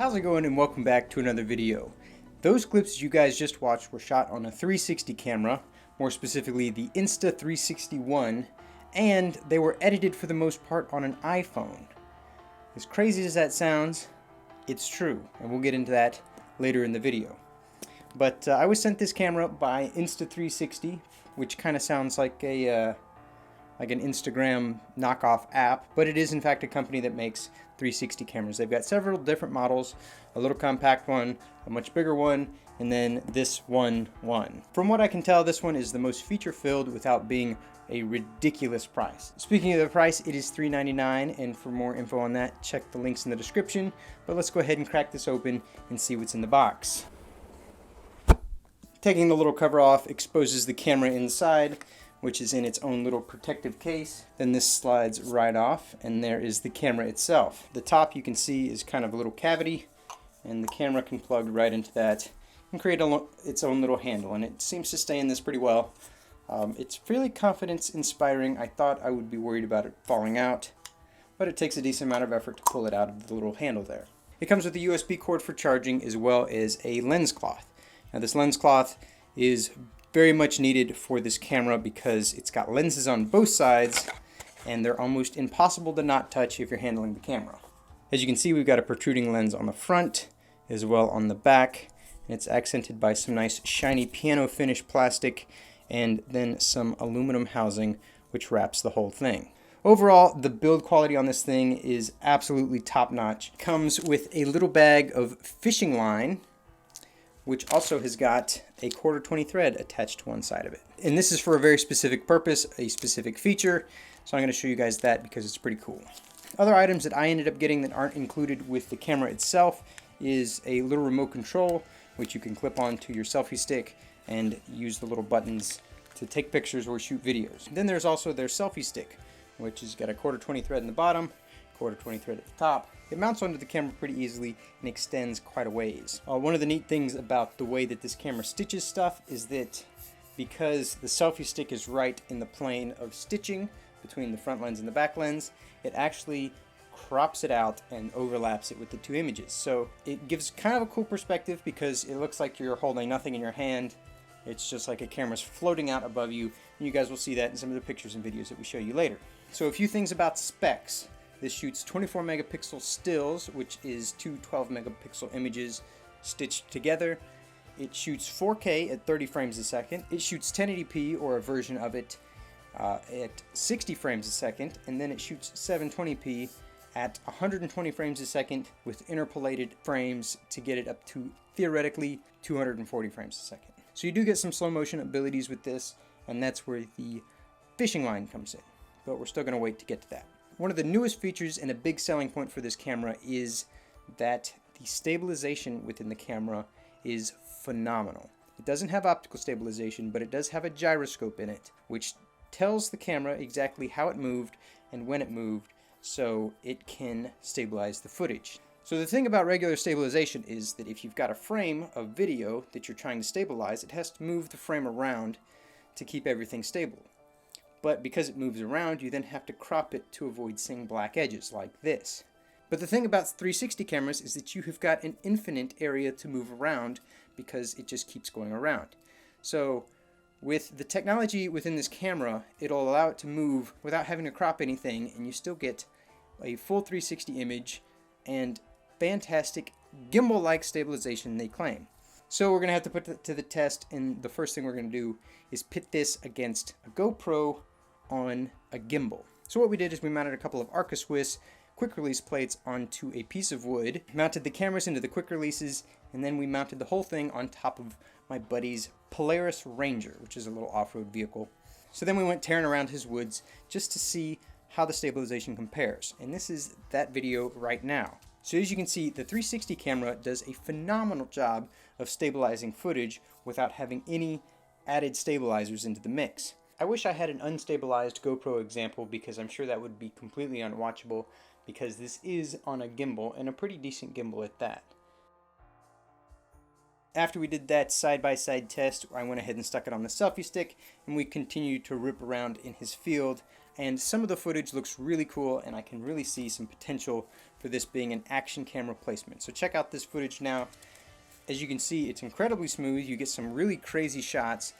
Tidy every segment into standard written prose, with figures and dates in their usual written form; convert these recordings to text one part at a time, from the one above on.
How's it going, and welcome back to another video. Those clips you guys just watched were shot on a 360 camera, more specifically the Insta360 and they were edited for the most part on an iPhone. As crazy as that sounds, it's true, and we'll get into that later in the video. But I was sent this camera by Insta360, which kind of sounds like an Instagram knockoff app, but it is in fact a company that makes 360 cameras. They've got several different models, a little compact one, a much bigger one, and then this one. From what I can tell, this one is the most feature-filled without being a ridiculous price. Speaking of the price, it is $399, and for more info on that, check the links in the description. But let's go ahead and crack this open and see what's in the box. Taking the little cover off exposes the camera inside, which is in its own little protective case. Then this slides right off, and there is the camera itself. The top, you can see, is kind of a little cavity, and the camera can plug right into that and create its own little handle, and it seems to stay in this pretty well. It's fairly confidence-inspiring. I thought I would be worried about it falling out, but it takes a decent amount of effort to pull it out of the little handle there. It comes with a USB cord for charging as well as a lens cloth. Now this lens cloth is very much needed for this camera because it's got lenses on both sides and they're almost impossible to not touch if you're handling the camera. As you can see, we've got a protruding lens on the front as well on the back, and it's accented by some nice shiny piano finish plastic and then some aluminum housing which wraps the whole thing. Overall, the build quality on this thing is absolutely top-notch. It comes with a little bag of fishing line, which also has got a 1/4 thread attached to one side of it. And this is for a very specific purpose, a specific feature, so I'm going to show you guys that because it's pretty cool. Other items that I ended up getting that aren't included with the camera itself is a little remote control, which you can clip onto your selfie stick and use the little buttons to take pictures or shoot videos. Then there's also their selfie stick, which has got a 1/4 thread in the bottom, 1/4 thread at the top. It mounts onto the camera pretty easily and extends quite a ways. One of the neat things about the way that this camera stitches stuff is that because the selfie stick is right in the plane of stitching between the front lens and the back lens, it actually crops it out and overlaps it with the two images. So it gives kind of a cool perspective because it looks like you're holding nothing in your hand. It's just like a camera's floating out above you, and you guys will see that in some of the pictures and videos that we show you later. So a few things about specs. This shoots 24 megapixel stills, which is two 12 megapixel images stitched together. It shoots 4K at 30 frames a second. It shoots 1080p or a version of it at 60 frames a second, and then it shoots 720p at 120 frames a second with interpolated frames to get it up to theoretically 240 frames a second. So you do get some slow motion abilities with this, and that's where the fishing line comes in, but we're still going to wait to get to that. One of the newest features and a big selling point for this camera is that the stabilization within the camera is phenomenal. It doesn't have optical stabilization, but it does have a gyroscope in it, which tells the camera exactly how it moved and when it moved, so it can stabilize the footage. So the thing about regular stabilization is that if you've got a frame of video that you're trying to stabilize, it has to move the frame around to keep everything stable. But because it moves around, you then have to crop it to avoid seeing black edges like this. But the thing about 360 cameras is that you have got an infinite area to move around because it just keeps going around. So with the technology within this camera, it'll allow it to move without having to crop anything, and you still get a full 360 image and fantastic gimbal-like stabilization they claim. So we're going to have to put it to the test, and the first thing we're going to do is pit this against a GoPro on a gimbal. So what we did is we mounted a couple of Arca Swiss quick release plates onto a piece of wood, mounted the cameras into the quick releases, and then we mounted the whole thing on top of my buddy's Polaris Ranger, which is a little off-road vehicle. So then we went tearing around his woods just to see how the stabilization compares, and this is that video right now. So as you can see, the 360 camera does a phenomenal job of stabilizing footage without having any added stabilizers into the mix. I wish I had an unstabilized GoPro example because I'm sure that would be completely unwatchable, because this is on a gimbal, and a pretty decent gimbal at that. After we did that side-by-side test, I went ahead and stuck it on the selfie stick, and we continued to rip around in his field. And some of the footage looks really cool, and I can really see some potential for this being an action camera placement. So check out this footage now. As you can see, it's incredibly smooth. You get some really crazy shots,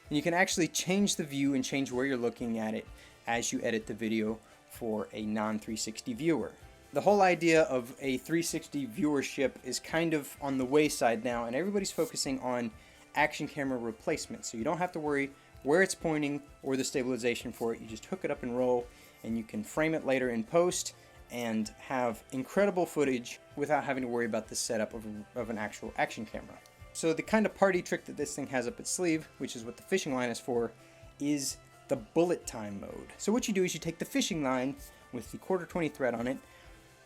and you can actually change the view and change where you're looking at it as you edit the video for a non-360 viewer. The whole idea of a 360 viewership is kind of on the wayside now, and everybody's focusing on action camera replacement. So you don't have to worry where it's pointing or the stabilization for it. You just hook it up and roll, and you can frame it later in post and have incredible footage without having to worry about the setup of an actual action camera. So the kind of party trick that this thing has up its sleeve, which is what the fishing line is for, is the bullet time mode. So what you do is you take the fishing line with the 1/4-20 thread on it,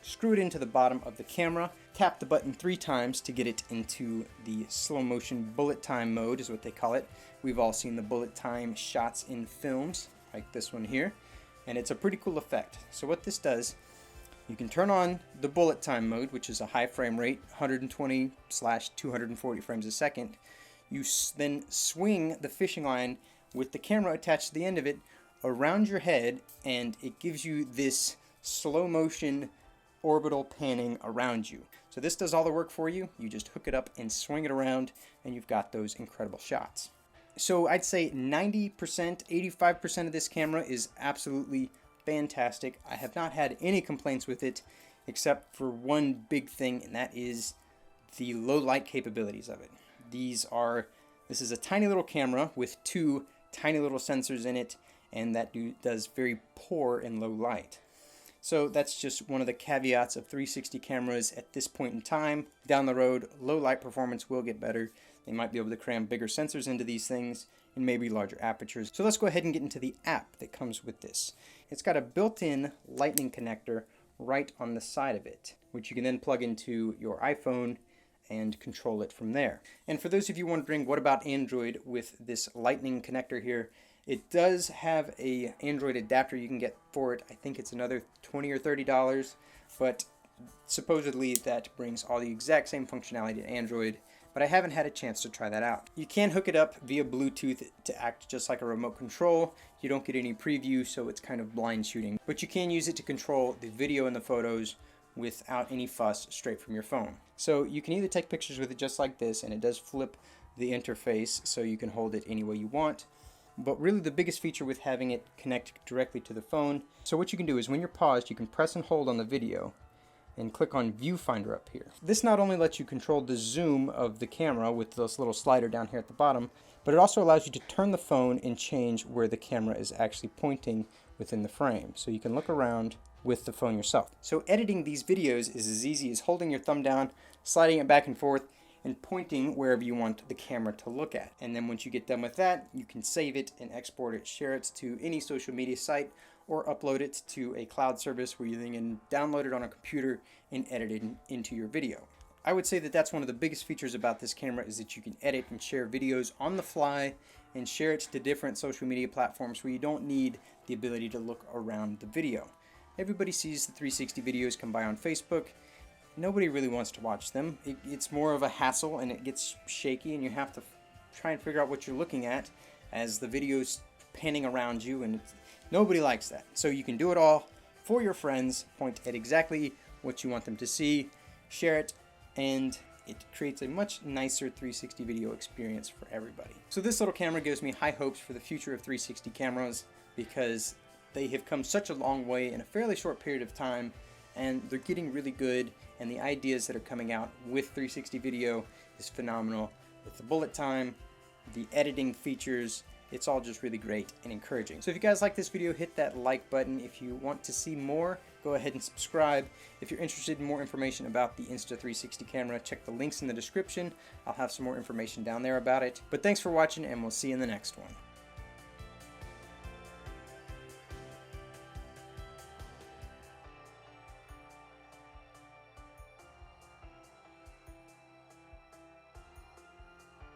screw it into the bottom of the camera, tap the button 3 times to get it into the slow motion bullet time mode is what they call it. We've all seen the bullet time shots in films like this one here, and it's a pretty cool effect. So what this does, you can turn on the bullet time mode, which is a high frame rate, 120/240 frames a second. You then swing the fishing line with the camera attached to the end of it around your head, and it gives you this slow motion orbital panning around you. So this does all the work for you. You just hook it up and swing it around, and you've got those incredible shots. So I'd say 90%, 85% of this camera is absolutely fantastic. I have not had any complaints with it except for one big thing, and that is the low light capabilities of it. This is a tiny little camera with 2 tiny little sensors in it, and that does very poor in low light. So that's just one of the caveats of 360 cameras at this point in time. Down the road, low light performance will get better. They might be able to cram bigger sensors into these things and maybe larger apertures. So let's go ahead and get into the app that comes with this. It's got a built-in lightning connector right on the side of it, which you can then plug into your iPhone and control it from there. And for those of you wondering, what about Android with this lightning connector here? It does have a Android adapter you can get for it. I think it's another $20 or $30, but supposedly that brings all the exact same functionality to Android, but I haven't had a chance to try that out. You can hook it up via Bluetooth to act just like a remote control. You don't get any preview, so it's kind of blind shooting, but you can use it to control the video and the photos without any fuss straight from your phone. So you can either take pictures with it just like this, and it does flip the interface so you can hold it any way you want. But really the biggest feature with having it connect directly to the phone, so what you can do is when you're paused, you can press and hold on the video and click on Viewfinder up here. This not only lets you control the zoom of the camera with this little slider down here at the bottom, but it also allows you to turn the phone and change where the camera is actually pointing within the frame. So you can look around with the phone yourself. So editing these videos is as easy as holding your thumb down, sliding it back and forth, and pointing wherever you want the camera to look at. And then once you get done with that, you can save it and export it, share it to any social media site, or upload it to a cloud service where you then can download it on a computer and edit it into your video. I would say that that's one of the biggest features about this camera is that you can edit and share videos on the fly and share it to different social media platforms where you don't need the ability to look around the video. Everybody sees the 360 videos come by on Facebook. Nobody really wants to watch them. It's more of a hassle, and it gets shaky, and you have to try and figure out what you're looking at as the video's panning around you, and nobody likes that. So you can do it all for your friends, point at exactly what you want them to see, share it, and it creates a much nicer 360 video experience for everybody. So this little camera gives me high hopes for the future of 360 cameras because they have come such a long way in a fairly short period of time, and they're getting really good, and the ideas that are coming out with 360 video is phenomenal. With the bullet time, the editing features, it's all just really great and encouraging. So if you guys like this video, hit that like button. If you want to see more, go ahead and subscribe. If you're interested in more information about the Insta360 camera, check the links in the description. I'll have some more information down there about it. But thanks for watching, and we'll see you in the next one.